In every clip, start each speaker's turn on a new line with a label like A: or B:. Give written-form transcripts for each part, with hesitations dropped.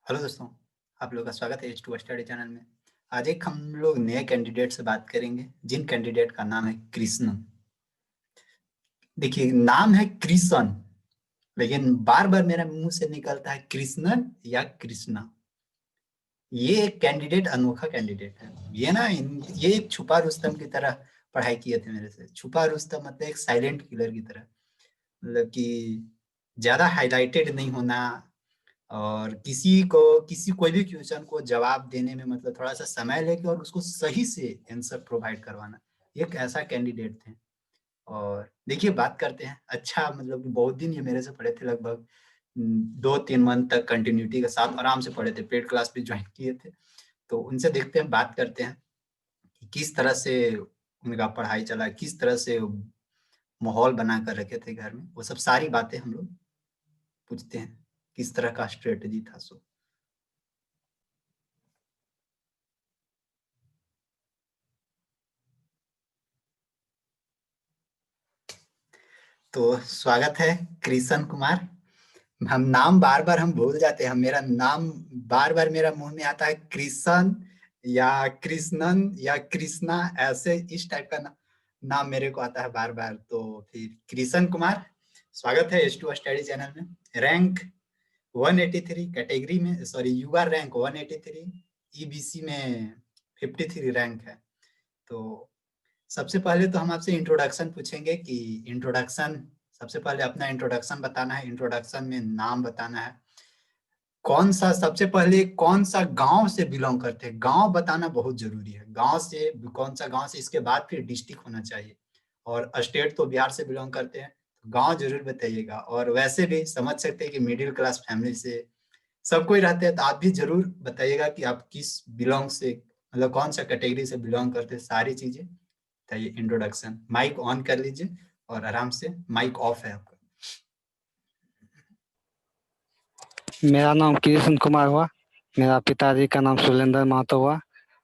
A: Hello दोस्तों, आप लोग का स्वागत है H2 स्टडी चैनल में। आज एक हम लोग नए कैंडिडेट से बात करेंगे, जिन कैंडिडेट का नाम है कृष्णन। देखिए, नाम है कृष्ण, लेकिन बार बार मेरे मुंह से निकलता है कृष्णन या कृष्णा। ये एक कैंडिडेट अनोखा कैंडिडेट है। ये एक छुपा रुस्तम की तरह पढ़ाई किए थे मेरे से। छुपा रुस्तम मतलब एक साइलेंट किलर की तरह, मतलब कि ज्यादा हाईलाइटेड नहीं होना, और किसी कोई भी क्वेश्चन को जवाब देने में मतलब थोड़ा सा समय लेके और उसको सही से आंसर प्रोवाइड करवाना। एक ऐसा कैंडिडेट थे। और देखिए, बात करते हैं। अच्छा, मतलब कि बहुत दिन ये मेरे से पढ़े थे, लगभग 2-3 मंथ तक कंटिन्यूटी के साथ आराम से पढ़े थे। पेड क्लास भी ज्वाइन किए थे। तो उनसे देखते हैं, बात करते हैं कि किस तरह से उनका पढ़ाई चला, किस तरह से माहौल बना कर रखे थे घर में। वो सब सारी बातें हम लोग पूछते हैं, किस तरह का स्ट्रेटजी था। सो तो स्वागत है कृष्ण कुमार। हम नाम बार बार हम भूल जाते हैं। हम मेरा नाम बार बार मेरा मुंह में आता है कृष्ण या कृष्णन या कृष्णा, ऐसे इस टाइप का नाम मेरे को आता है बार बार। तो फिर कृष्ण कुमार, स्वागत है H2 स्टडी चैनल में। रैंक 183 कैटेगरी में, सॉरी, यूआर रैंक 183, ईबीसी में 53 रैंक है। तो सबसे पहले तो हम आपसे इंट्रोडक्शन पूछेंगे कि इंट्रोडक्शन, सबसे पहले अपना इंट्रोडक्शन बताना है। इंट्रोडक्शन में नाम बताना है, सबसे पहले कौन सा गांव से बिलोंग करते हैं। गांव बताना बहुत जरूरी है। गांव से, कौन सा गांव से, इसके बाद फिर डिस्ट्रिक्ट होना चाहिए। और स्टेट तो बिहार से बिलोंग करते हैं, तो गांव जरूर बताइएगा। और वैसे भी समझ सकते हैं कि मिडिल क्लास फैमिली से सब कोई रहते हैं, तो आप भी जरूर बताइएगा कि आप किस बिलोंग से, मतलब कौन सा कैटेगरी से बिलोंग करते हैं। सारी चीजें बताइए। इंट्रोडक्शन, माइक ऑन कर लीजिए और आराम से, माइक ऑफ है आपका।
B: मेरा नाम कृष्ण कुमार हुआ। मेरा पिताजी का नाम सुरेंद्र महतो हुआ।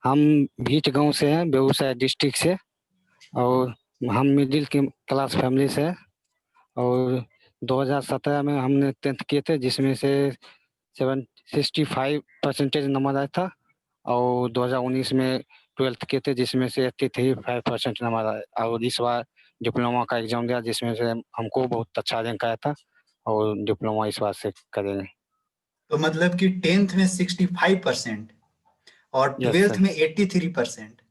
B: हम भीट गांव से हैं, बेगूसराय डिस्ट्रिक्ट से। और हम मिडिल क्लास फैमिली से हैं। और 2017 में हमने 10th किए थे, जिसमें से 65% नंबर आया था। और 2019 में 12th किए थे, जिसमें से 83.5% नंबर आया। और इस बार डिप्लोमा का एग्जाम दिया, जिसमें से हमको बहुत अच्छा रैंक आया था। और डिप्लोमा इस बार से करेंगे।
A: तो मतलब कि 10th में 65% और
B: यस
A: 12th
B: सर।
A: में 83%।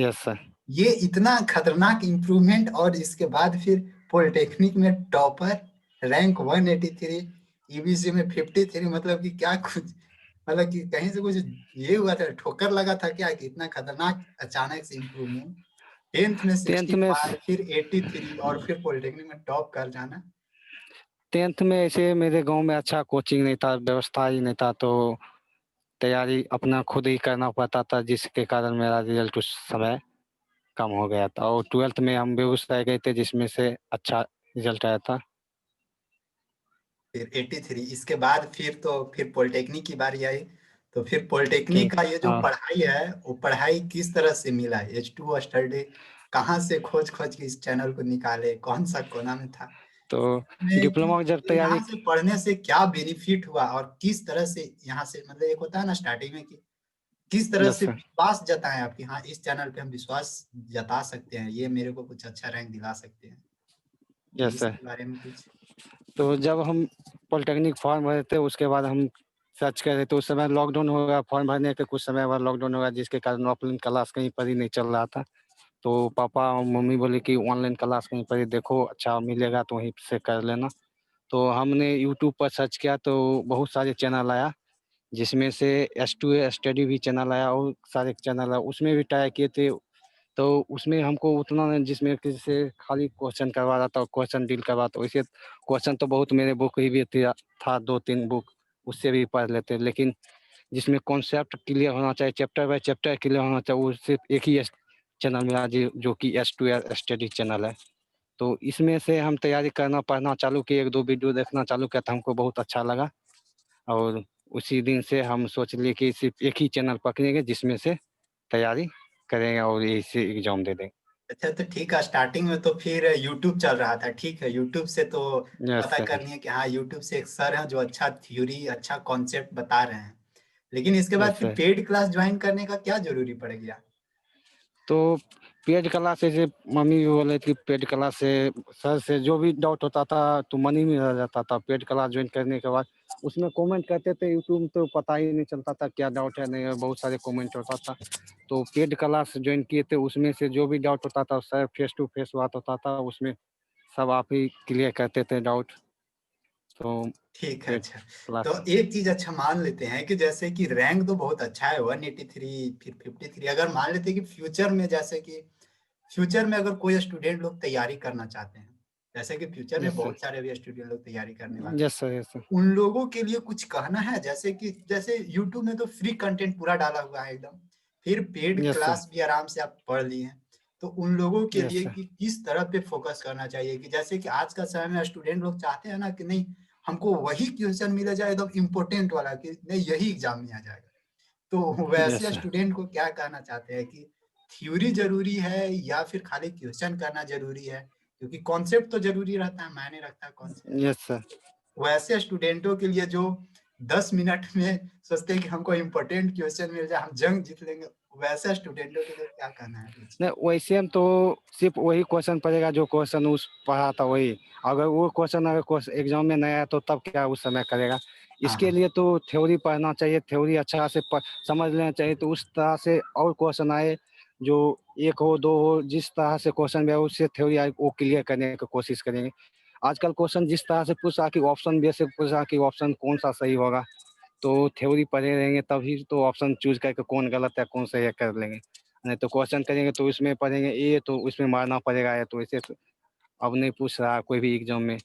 B: Yes sir.
A: ये इतना खतरनाक इंप्रूवमेंट, और इसके बाद फिर पॉलिटेक्निक में टॉपर, रैंक 183, ईबीसी में 53। मतलब कि क्या कुछ, मतलब कि कहीं से कुछ ये हुआ था, ठोकर लगा था क्या कि इतना खतरनाक अचानक से इंप्रूवमेंट। 10th में
B: टेंथ में
A: 65, फिर 83, और फिर पॉलिटेक्निक में टॉप कर जाना।
B: टेंथ में ऐसे मेरे गांव में अच्छा कोचिंग नहीं था, व्यवस्था ही नहीं था। तो तैयारी अपना खुद ही करना पड़ता था, जिसके कारण मेरा रिजल्ट उस समय कम हो गया था। और 12th में हम बेगूसराय गए थे, जिसमें से अच्छा रिजल्ट आया था।
A: फिर 83, इसके बाद फिर पॉलिटेक्निक की बारी आई। तो फिर
B: कि
A: पॉलिटेक्निक का ये जो
B: हाँ,
A: पढ़ाई है, वो पढ़ाई किस तरह से मिला है। H2 स्टडी कहाँ से खोज खोज के इस चैनल को निकाले, कौन सा कोना में था
B: तो
A: में कि
B: डिप्लोमा जब
A: यहाँ
B: तैयारी।
A: से पढ़ने से क्या बेनिफिट हुआ, और किस तरह से यहाँ से, मतलब एक होता है ना स्टार्टिंग में कि किस तरह
B: यस
A: से
B: सर।
A: विश्वास जताएं आप कि हाँ, इस चैनल पे हम विश्वास जता सकते हैं, ये मेरे को कुछ अच्छा रैंक दिला सकते हैं। तो
B: यस सर।
A: इसके बारे में कुछ।
B: तो जब हम पॉलिटेक्निक फॉर्म भरे थे, उसके बाद हम सर्च कर रहे थे। उस समय लॉकडाउन हो गया, फॉर्म भरने के कुछ समय बाद लॉकडाउन हो गया, जिसके कारण ऑफलाइन क्लास कहीं पर ही नहीं चल रहा था। तो पापा और मम्मी बोले कि ऑनलाइन क्लास कहीं पर ही देखो, अच्छा मिलेगा तो वहीं से कर लेना। तो हमने यूट्यूब पर सर्च किया, तो बहुत सारे चैनल आया, जिसमें से S2 स्टडी भी चैनल आया और सारे चैनल आया। उसमें भी ट्राई किए थे। तो उसमें हमको उतना नहीं, जिसमें किसी से खाली क्वेश्चन करवा रहा था, क्वेश्चन डील करवा, तो वैसे क्वेश्चन तो बहुत मेरे बुक ही भी था 2-3 बुक, उससे भी पढ़ लेते। लेकिन जिसमें कॉन्सेप्ट क्लियर होना चाहिए, चैप्टर बाय चैप्टर क्लियर होना चाहिए, वो सिर्फ एक ही चैनल मिला, जो कि S2 स्टडी चैनल है। तो इसमें से हम तैयारी करना पढ़ना चालू किए, 1-2 वीडियो देखना चालू किया, तो हमको बहुत अच्छा लगा। और उसी दिन से हम सोच लिए कि सिर्फ एक ही चैनल पकड़ेंगे, जिसमें से तैयारी करेंगे और यही से एग्जाम दे देंगे।
A: अच्छा तो ठीक है, स्टार्टिंग में तो फिर यूट्यूब चल रहा था, ठीक है, यूट्यूब से तो
B: यस
A: पता
B: सर।
A: कर लिए कि हाँ यूट्यूब से एक सर हैं जो अच्छा थ्योरी अच्छा कॉन्सेप्ट बता रहे हैं, लेकिन इसके बाद
B: यस
A: फिर
B: सर।
A: पेड क्लास ज्वाइन करने का क्या जरूरी पड़ गया?
B: तो पेड क्लास से मम्मी भी बोले कि पेड क्लास से सर से जो भी डाउट होता था तो मन ही में रह जाता था। पेड क्लास ज्वाइन करने के बाद उसमें कमेंट करते थे, यूट्यूब में तो पता ही नहीं चलता था क्या डाउट है नहीं है, बहुत सारे कमेंट होता था। तो पेड क्लास ज्वाइन किए थे, उसमें से जो भी डाउट होता था सर फेस टू फेस बात होता था, उसमें सब आप ही क्लियर करते थे डाउट। तो
A: ठीक है,
B: पेड
A: अच्छा। तो
B: क्लास।
A: एक चीज अच्छा मान लेते हैं कि जैसे कि रैंक तो बहुत अच्छा है 183 फिर 53, अगर मान लेते हैं कि फ्यूचर में जैसे कि फ्यूचर में अगर कोई स्टूडेंट लोग तैयारी करना चाहते हैं, जैसे कि फ्यूचर में
B: यस सर।
A: बहुत सारे अभी स्टूडेंट लोग तैयारी करने वाले हैं,
B: यस सर। यस
A: तो
B: सर।
A: उन लोगों के लिए कुछ कहना है? जैसे कि जैसे यूट्यूब में तो फ्री कंटेंट पूरा डाला हुआ है एकदम, फिर पेड
B: यस सर।
A: क्लास भी आराम से आप पढ़ लिए हैं, तो उन लोगों के
B: यस
A: लिए
B: सर।
A: कि किस तरह पे फोकस करना चाहिए कि जैसे कि आज का समय में स्टूडेंट लोग चाहते हैं ना कि नहीं हमको वही क्वेश्चन मिला जाए एकदम इम्पोर्टेंट वाला कि नहीं यही एग्जाम में आ जाएगा, तो
B: यस
A: वैसे
B: सर।
A: स्टूडेंट को क्या कहना चाहते हैं कि थ्योरी जरूरी है या फिर खाली क्वेश्चन करना जरूरी है? क्योंकि कॉन्सेप्ट तो जरूरी रहता है, मायने रखता है कॉन्सेप्ट।
B: Yes sir.
A: वैसे स्टूडेंटों के लिए जो 10 मिनट में सोचते हैं कि हमको इम्पोर्टेंट क्वेश्चन मिल जाए हम जंग जीत लेंगे, वैसे स्टूडेंटों के लिए क्या कहना है कुछ?
B: नहीं, वैसे हम तो सिर्फ वही क्वेश्चन पड़ेगा जो क्वेश्चन उस पढ़ा था वही। अगर वो क्वेश्चन अगर क्वेश्चन एग्जाम में नहीं आया तो तब क्या उस समय करेगा।
A: हाँ
B: इसके
A: हाँ।
B: लिए तो थ्योरी पढ़ना चाहिए, थ्योरी अच्छा से समझ लेना चाहिए, तो उस तरह से और क्वेश्चन आए जो एक हो दो हो, जिस तरह से क्वेश्चन भी आए उससे थ्योरी आए वो क्लियर करने की कोशिश करेंगे। आजकल क्वेश्चन जिस तरह से पूछा कि ऑप्शन बेस से पूछा कि ऑप्शन कौन सा सही होगा, तो थ्योरी पढ़े रहेंगे तभी तो ऑप्शन चूज करके कौन गलत है कौन सही है कर लेंगे। नहीं तो क्वेश्चन करेंगे तो इसमें पढ़ेंगे ये तो उसमें मारना पड़ेगा, या तो इसे तो अब नहीं पूछ रहा कोई भी एग्जाम में, तो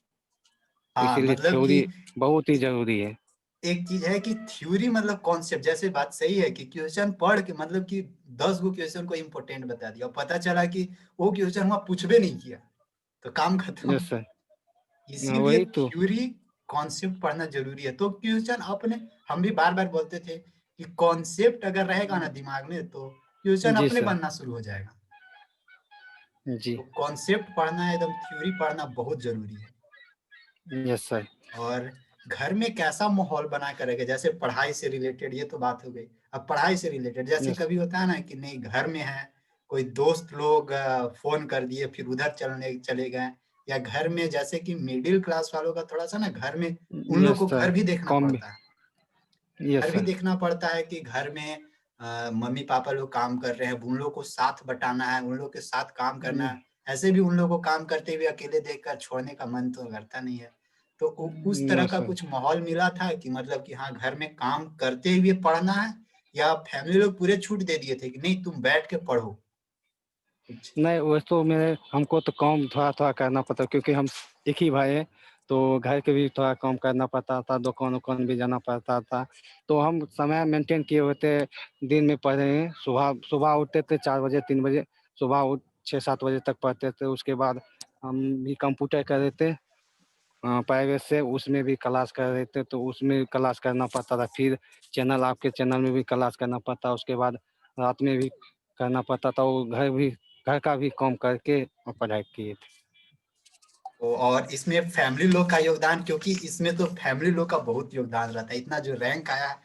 A: हाँ
B: इसीलिए
A: मतलब कि
B: थ्योरी बहुत ही जरूरी है।
A: एक चीज है कि थ्योरी मतलब कॉन्सेप्ट, जैसे बात सही है कि क्वेश्चन पढ़ के मतलब कि 10 गो क्वेश्चन को इम्पोर्टेंट बता दिया और पता चला कि वो क्वेश्चन वहां पूछबे नहीं किया, तो काम खत्म।
B: Yes sir.
A: इसीलिए
B: वही तो।
A: थ्योरी कॉन्सेप्ट पढ़ना जरूरी है, तो क्वेश्चन अपने हम भी बार बार बोलते थे कि कॉन्सेप्ट अगर रहेगा ना दिमाग में तो क्वेश्चन
B: जी
A: अपने
B: सर।
A: बनना शुरू हो जाएगा।
B: जी।
A: तो कॉन्सेप्ट पढ़ना है एकदम, थ्योरी पढ़ना बहुत जरूरी है।
B: Yes sir.
A: और घर में कैसा माहौल बना कर रखे, जैसे पढ़ाई से रिलेटेड ये तो बात हो गई, अब पढ़ाई से रिलेटेड जैसे
B: यस।
A: कभी होता है ना कि नहीं घर में है कोई दोस्त लोग फोन कर दिए फिर उधर चलने चले गए, या घर में जैसे कि मिडिल क्लास वालों का थोड़ा सा ना घर में उन लोग
B: यस
A: को
B: सर।
A: घर भी देखना
B: कम।
A: पड़ता है। घर
B: यस
A: भी
B: सर।
A: देखना पड़ता है कि घर में मम्मी पापा लोग काम कर रहे हैं, उन लोग को साथ बटाना है, उन लोग के साथ काम करना है, ऐसे भी उन लोग को काम करते हुए अकेले देखकर छोड़ने का मन तो करता नहीं है। तो उस तरह
B: नो
A: का
B: सर।
A: कुछ माहौल मिला था कि मतलब कि हाँ घर में काम करते हुए पढ़ना है, या फैमिली लोग पूरे छूट दे दिए थे कि नहीं तुम बैठ के पढ़ो कुछ?
B: नहीं वैसे तो मेरे हमको तो काम थोड़ा थोड़ा करना पड़ता क्योंकि हम एक ही भाई हैं, तो घर के भी थोड़ा काम करना पड़ता था, दुकान उकान भी जाना पड़ता था। तो हम समय मेंटेन किए हुए थे, दिन में पढ़े हैं, सुबह सुबह उठते थे 4 बजे 3 बजे, सुबह उठ 6-7 बजे तक पढ़ते थे। उसके बाद हम भी कंप्यूटर कर रहे थे प्राइवेट से, उसमें भी क्लास कर रहे थे, तो उसमें क्लास करना पड़ता था। फिर चैनल आपके चैनल में भी क्लास करना पड़ता, उसके बाद रात में भी करना पड़ता था। वो घर का भी काम करके और पढ़ाई किए थे।
A: और इसमें फैमिली लोग का योगदान, क्योंकि इसमें तो फैमिली लोग का बहुत योगदान रहता है, इतना जो रैंक आया है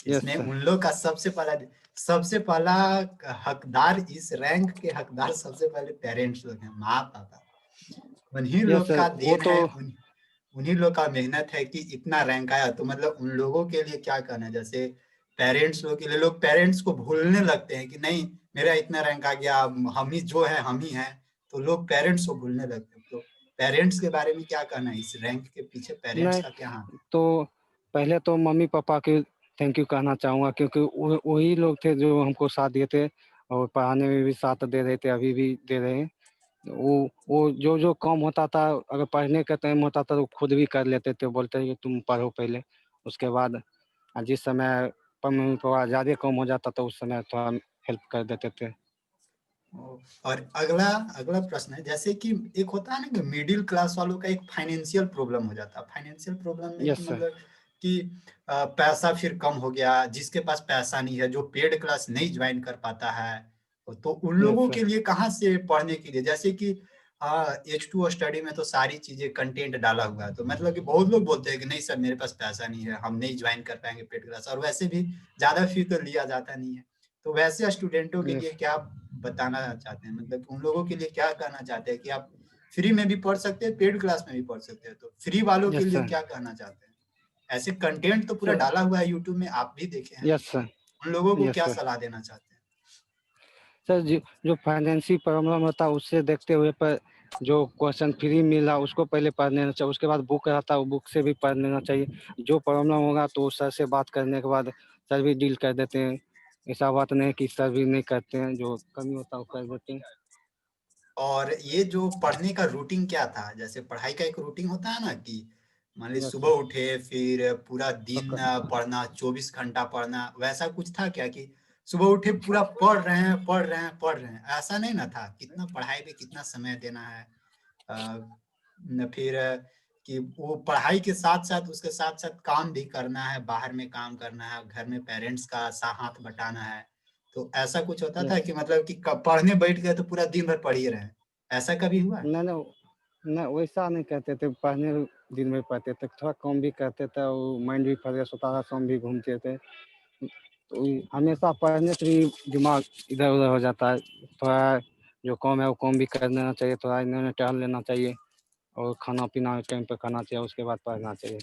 B: यस
A: इसमें
B: सर।
A: उन लोग का सबसे पहला हकदार, इस रैंक के हकदार सबसे पहले पेरेंट्स लोग हैं, माँ पापा। उन्हीं
B: यस
A: लोग
B: सर।
A: का
B: वो
A: देन
B: तो
A: है, उन्हीं लोग का मेहनत है कि इतना रैंक आया, तो मतलब उन लोगों के लिए क्या कहना है, जैसे पेरेंट्स लोग के लिए लोग पेरेंट्स को भूलने लगते हैं कि नहीं मेरा इतना रैंक आ गया, हम ही जो है हम ही हैं, तो लोग पेरेंट्स को भूलने लगते हैं। तो पेरेंट्स के बारे में क्या कहना है, इस रैंक के पीछे पेरेंट्स
B: नहीं,
A: का क्या हाथ
B: तो पहले तो मम्मी पापा के थैंक यू कहना चाहूँगा, क्योंकि वही लोग थे जो हमको साथ दिए थे और पढ़ाने में भी साथ दे रहे थे, अभी भी दे रहे हैं। वो जो जो काम होता था, अगर पढ़ने का टाइम होता था तो खुद भी कर लेते थे, बोलते थे कि तुम पढ़ो पहले, उसके बाद जिस समय पर मम्मी पापा ज़्यादा काम हो जाता था उस समय थोड़ा हेल्प कर देते थे।
A: है? और अगला अगला प्रश्न है, जैसे कि एक होता है ना कि मिडिल क्लास वालों का एक फाइनेंशियल प्रॉब्लम हो जाता है, फाइनेंशियल प्रॉब्लम में कि
B: यस सर।
A: मतलब कि पैसा फिर कम हो गया, जिसके पास पैसा नहीं है जो पेड क्लास नहीं ज्वाइन कर पाता है, तो उन
B: यस
A: लोगों
B: सर।
A: के लिए कहाँ से पढ़ने के लिए, जैसे कि H2O स्टडी में तो सारी चीजें कंटेंट डाला हुआ है, तो मतलब कि बहुत लोग बोलते हैं कि नहीं सर मेरे पास पैसा नहीं है, हम नहीं ज्वाइन कर पाएंगे पेड क्लास, और वैसे भी ज्यादा फी तो लिया जाता नहीं है। तो वैसे स्टूडेंटों के लिए
B: यस
A: क्या बताना चाहते हैं, मतलब उन लोगों के लिए क्या कहना चाहते हैं कि आप फ्री में भी पढ़ सकते हैं, पेड क्लास में भी पढ़ सकते हैं, तो फ्री वालों के
B: यस
A: लिए
B: सर।
A: क्या कहना चाहते हैं? ऐसे कंटेंट तो पूरा
B: सर
A: डाला हुआ है यूट्यूब में, आप भी देखे हैं,
B: यस सर।
A: उन लोगों को
B: यस
A: क्या
B: सर।
A: सलाह देना चाहते हैं?
B: सर जो फाइनेंशियल प्रॉब्लम होता है उससे देखते हुए पर जो क्वेश्चन फ्री मिला उसको पहले पढ़ लेना चाहिए, उसके बाद बुक रहता है वो बुक से भी पढ़ लेना चाहिए। जो प्रॉब्लम होगा तो सर से बात करने के बाद सर भी डील कर देते हैं। ऐसा बात नहीं है कि सर भी नहीं करते हैं, जो कमी होता है वो कर देते हैं।
A: और ये जो पढ़ने का रूटीन क्या था, जैसे पढ़ाई का एक रूटीन होता है ना कि मान ली
B: यस
A: सुबह
B: सर।
A: उठे फिर पूरा दिन
B: पक्का।
A: पढ़ना, 24 घंटा पढ़ना, वैसा कुछ था क्या कि सुबह उठे पूरा पढ़ रहे हैं पढ़ रहे हैं पढ़ रहे हैं, ऐसा नहीं ना था, कितना पढ़ाई पे कितना समय देना है। फिर कि वो पढ़ाई के साथ साथ उसके साथ साथ काम भी करना है, बाहर में काम करना है, घर में पेरेंट्स का हाथ बटाना है। तो ऐसा कुछ होता था
B: यस।
A: कि मतलब कि पढ़ने बैठ गए तो पूरा दिन भर पढ़ ही रहे हैं, ऐसा कभी हुआ है?
B: नहीं नहीं नहीं, वैसा नहीं कहते थे। पढ़ने दिन में पढ़ते थे, थोड़ा कम भी करते थे, वो माइंड भी फ्रेश होता था, शाम भी घूमते थे। तो हमेशा पढ़ने से भी दिमाग इधर उधर हो जाता है। थोड़ा जो काम है वो काम भी कर लेना चाहिए, थोड़ा इन्होंने टहल लेना चाहिए और खाना पीना टाइम पे खाना चाहिए, उसके बाद पढ़ना चाहिए।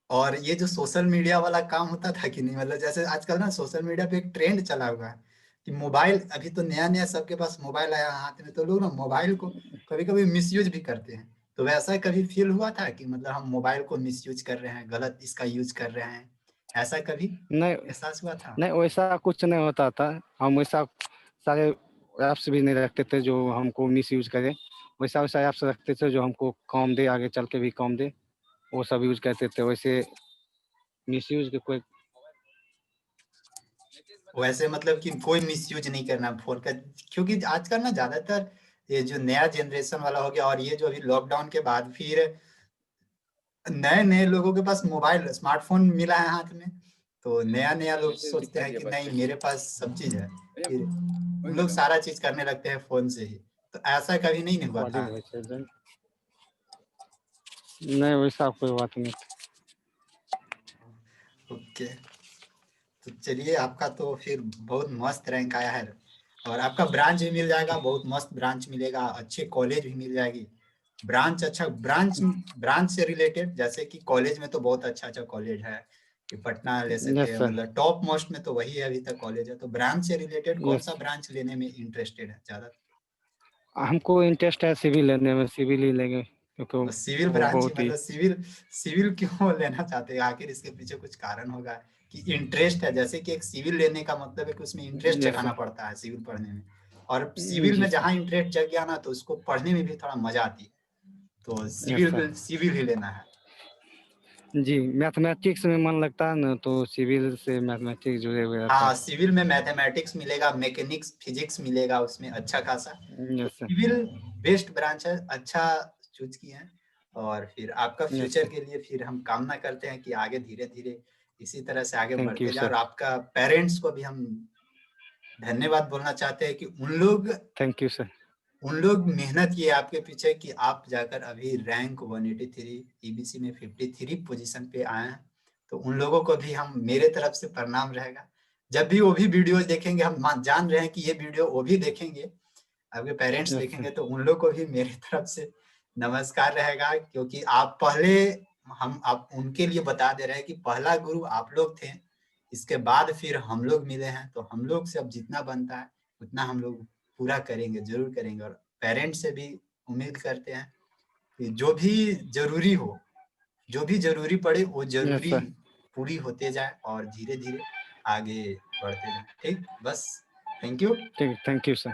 A: और ये जो सोशल मीडिया वाला काम होता था कि नहीं, मतलब जैसे आजकल ना सोशल मीडिया पे एक ट्रेंड चला हुआ है कि मोबाइल, अभी तो नया नया सबके पास मोबाइल आया हाथ में, तो लोग ना मोबाइल को कभी कभी मिसयूज भी करते हैं। तो वैसा कभी फील हुआ था कि मतलब हम मोबाइल को मिसयूज कर रहे हैं, गलत इसका यूज कर रहे हैं, ऐसा कभी
B: नहीं
A: एहसास हुआ था?
B: नहीं, वैसा कुछ नहीं होता था। हम वैसा सारे ऐप्स भी नहीं रखते थे जो हमको मिस यूज करे। वैसा वैसा ऐप्स रखते थे जो हमको काम दे, आगे चल के भी काम दे, वो सब यूज करते थे। वैसे मिस यूज के कोई।
A: वैसे मतलब कि कोई मिसयूज नहीं करना फोन का, क्योंकि आजकल ना ज्यादातर ये जो नया जनरेशन वाला हो गया, और ये जो अभी लॉकडाउन के बाद फिर नए नए लोगों के पास मोबाइल स्मार्टफोन मिला है हाथ में, तो नया नया लोग सोचते हैं कि नहीं मेरे पास सब चीज है, फिर उन लोग सारा चीज करने लगते हैं फोन से ही। तो ऐसा कभी नहीं हुआ था?
B: रिकॉर्डिंग होय छै। नहीं वैसा कोई बात नहीं।
A: ओके, तो चलिए आपका तो फिर बहुत मस्त रैंक आया है, और आपका ब्रांच भी मिल जाएगा, बहुत मस्त ब्रांच मिलेगा, अच्छे कॉलेज भी मिल जाएगी। ब्रांच अच्छा, ब्रांच ब्रांच से रिलेटेड जैसे कि कॉलेज में तो बहुत अच्छा अच्छा कॉलेज है कि पटना ले सकते
B: यस
A: हैं,
B: सर।
A: मतलब टॉप मोस्ट में तो वही है अभी तक कॉलेज है। तो ब्रांच से रिलेटेड कौन
B: यस,
A: सा ब्रांच लेने में इंटरेस्टेड है ज्यादा?
B: हमको इंटरेस्ट है सिविल लेने में, सिविल ही लेंगे क्योंकि
A: और सिविल
B: वो
A: ब्रांच ही,
B: बहुत ही।
A: मतलब सिविल सिविल क्यों लेना चाहते हैं, आखिर इसके पीछे कुछ कारण होगा कि इंटरेस्ट है, जैसे कि एक सिविल लेने का मतलब है कि उसमें इंटरेस्ट
B: यस
A: जगाना
B: सर।
A: पड़ता है सिविल पढ़ने में, और सिविल
B: जी
A: में
B: सर।
A: जहाँ इंटरेस्ट जग गया ना तो उसको पढ़ने में भी थोड़ा मजा आती है, तो
B: यस सर।
A: सिविल सिविल ही लेना है।
B: जी, मैथमेटिक्स में मन लगता है ना, तो सिविल से मैथमेटिक्स जुड़े हुए रहता
A: हाँ,
B: है।
A: सिविल में मैथमेटिक्स मिलेगा, मैकेनिक्स फिजिक्स मिलेगा उसमें अच्छा खासा। तो
B: yes sir.
A: Civil best branch है, अच्छा चूज किए हैं। और फिर आपका
B: यस
A: फ्यूचर
B: सर।
A: के लिए फिर हम कामना करते हैं कि आगे धीरे धीरे इसी तरह से आगे
B: थैंक यू
A: बढ़ते जाए,
B: सर।
A: और आपका पेरेंट्स को भी हम धन्यवाद बोलना चाहते हैं कि
B: थैंक यू सर।
A: उन लोग मेहनत किए आपके पीछे कि आप जाकर अभी रैंक 183 ईबीसी में 53 पोजीशन पे आए हैं। तो उन लोगों को भी हम, मेरे तरफ से प्रणाम रहेगा। जब भी वो भी वीडियो देखेंगे, हम जान रहे हैं कि ये वीडियो वो भी देखेंगे, आपके पेरेंट्स
B: यस सर।
A: देखेंगे, तो उन लोग को भी मेरी तरफ से नमस्कार रहेगा, क्योंकि आप पहले, हम आप उनके लिए बता दे रहे हैं कि पहला गुरु आप लोग थे, इसके बाद फिर हम लोग मिले हैं, तो हम लोग से अब जितना बनता है उतना हम लोग पूरा करेंगे, जरूर करेंगे। और पेरेंट्स से भी उम्मीद करते हैं कि जो भी जरूरी पड़े वो
B: यस
A: जरूरी
B: सर।
A: पूरी होते जाए, और धीरे धीरे आगे बढ़ते जाए। ठीक, बस, थैंक यू।
B: ठीक, थैंक यू सर।